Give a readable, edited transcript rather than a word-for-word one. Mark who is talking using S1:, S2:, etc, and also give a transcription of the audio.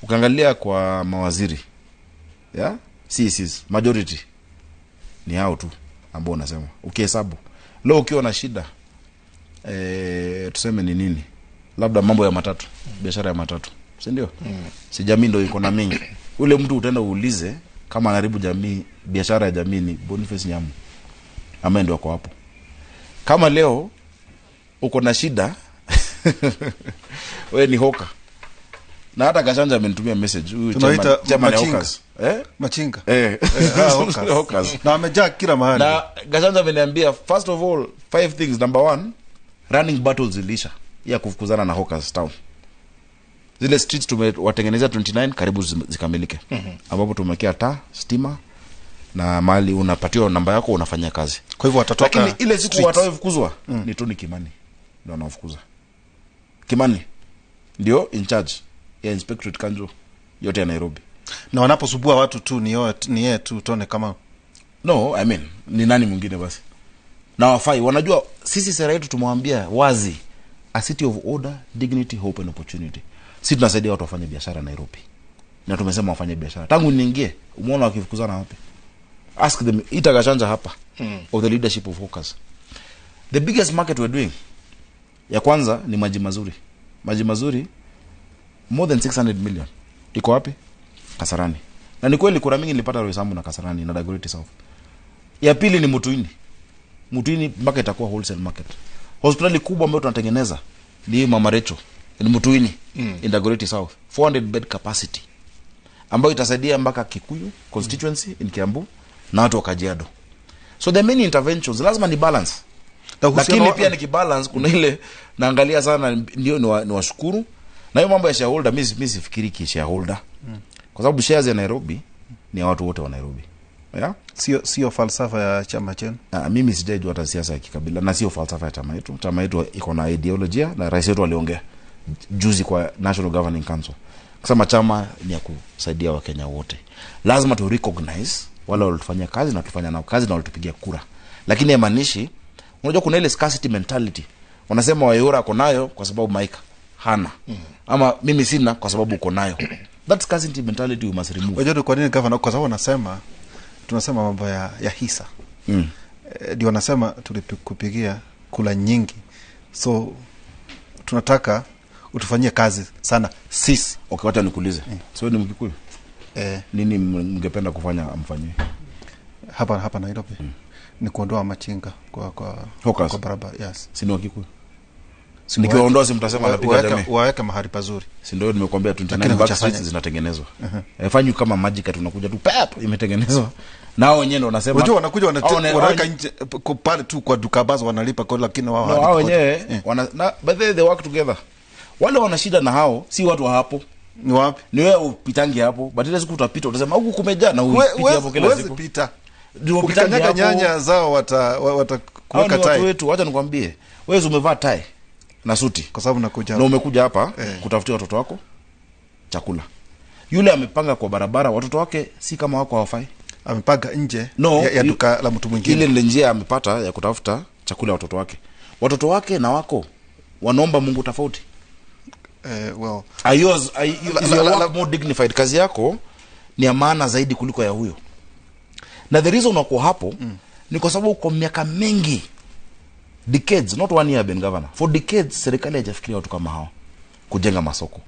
S1: Ukiangalia kwa mawaziri, yeah, CCs majority ni hao tu ambao unasema. Ukihesabu leo ukiwa na shida tuseme ni nini? Labda mambo ya matatu, biashara ya matatu, si ndio? Si jamii ndio iko na mingi. Ule mtu utaenda uulize kama anaribu jamii, biashara ya jamii ni Boniface Nyamu. Ama ndio kwa hapo. Kama leo uko na shida wewe ni hoka. Na hata Gashanja amenitumia message huyu chama ya hokas.
S2: Machinga.
S1: Hokas.
S2: Na amejaa kila mahali.
S1: Na Gashanja ameniambia first of all 5 things. Number 1, running battles ilisha ya kufukuzana na hokas town. Zile streets tumewatengeneza 29 karibu zikamilike. Ambapo tumekea taa, stima na mali unapatiwa namba yako unafanya kazi.
S2: Kwa hivyo watatoka.
S1: Lakini ile siku watawefukuzwa ni Tony Kimani ndio anafukuza. Kimani ndio in charge ya inspectorate kanjo yote ya Nairobi.
S2: Na wanaposubua watu tu ni yeye tu Tone kama.
S1: No, I mean ni nani mwingine basi? Na wafai wanajua sisi sera yetu tumwambia wazi a city of order, dignity, hope and opportunity. Sisi tunasaidia watu wafanye biashara Nairobi. Na tumesema wafanye biashara. Tangu niingie umeona wakifukuzana wapi? Ask them, ita Gashanja hapa of the leadership of hawkers. The biggest market we're doing ya kwanza ni maji mazuri. Maji mazuri more than 600 million. Iko wapi? Kasarani. Na ni kweli kuna mingi nilipata Roysambu na Kasarani na Dagoretti South. Ya pili ni Mutuini. Mutuini market itakuwa wholesale market. Hospitali kubwa ambayo tunatengeneza ni Mama Recho. Ni Mutuini in Dagoretti South. 400 bed capacity. Ambayo itasaidia mpaka Agĩkuyu constituency in Kiambu na watu wa Kajiado. So the many interventions lazima ni balance. Lakini pia ni kibalance kuna ile naangalia sana ndio ni washukuru. Na hiyo mambo ya shareholder mimi sifikiri ki shareholder. Kwa sababu shares ya Nairobi ni ya watu wote wa Nairobi. Yeah?
S2: Sio falsafa ya chama chenu.
S1: Mimi sijajua hata siasa ya kikabila na sio falsafa ya chama yetu. Chama yetu iko na ideolojia na rais wetu aliongea juzi kwa National Governing Council. Kusema chama ni ya kusaidia Wakenya wote. Lazima tu recognize wale walifanya kazi na tufanya nao kazi na walitupigia kura. Lakini haimaanishi unajua kuna ile scarcity mentality. Wanasema Wayora ako nayo kwa sababu Mike hana. Ama mimi sina kwa sababu uko nayo. That scarcity mentality we must remove.
S2: Unajua kwa nini governor? Kwa sababu tunasema mambo ya hisa. Ndio wanasema tulikupigia kula nyingi. So tunataka utufanyie kazi sana sisi.
S1: Okay, wacha nikuulize. So ni Mkikuyu? Nini mngependa kufanya amfanyie?
S2: Hapa Nairobi. Ni kuondoa machinga kwa barabara. Yes.
S1: Si ni Wakikuyu? Si nikiondoa si mtasema anapiga jamii.
S2: Waweka mahali pazuri.
S1: Si ndio nimekuambia 29 back streets zinatengenezwa. Haifanyi kama magic tunakuja tu pap imetengenezwa. Nao wenyewe ndio wanasema.
S2: Unajua wanakuja wanaweka nje pale tu kwa duka bazo wanalipa kodi lakini
S1: wao wenyewe but they work together. Wale wana shida na hao si watu wa hapo.
S2: Ni wapi?
S1: Ni wewe upitangi hapo. But ile siku utapita utasema huku kumejaa na upite hapo kila siku.
S2: Pita. Ndio upitangi nyanya zao watakuweka tai.
S1: Watu wetu acha nikwambie. Wewe umevaa tai na suti
S2: kwa sababu nakuja
S1: na umekuja hapa kutafutia watoto wako chakula. Yule amepanga kwa barabara watoto wake si kama wako hawafai.
S2: Amepanga nje ya duka la mtu mwingine.
S1: Ile njia amepata ya kutafuta chakula watoto wake. Watoto wake na wako wanaomba Mungu tofauti.
S2: Well,
S1: you more dignified. Kazi yako ni ya maana zaidi kuliko ya huyo. Na the reason uko hapo ni kwa sababu kwa miaka mingi, decades, not one year been governor, for decades serikali haijafikiria watu kama hao kujenga masoko.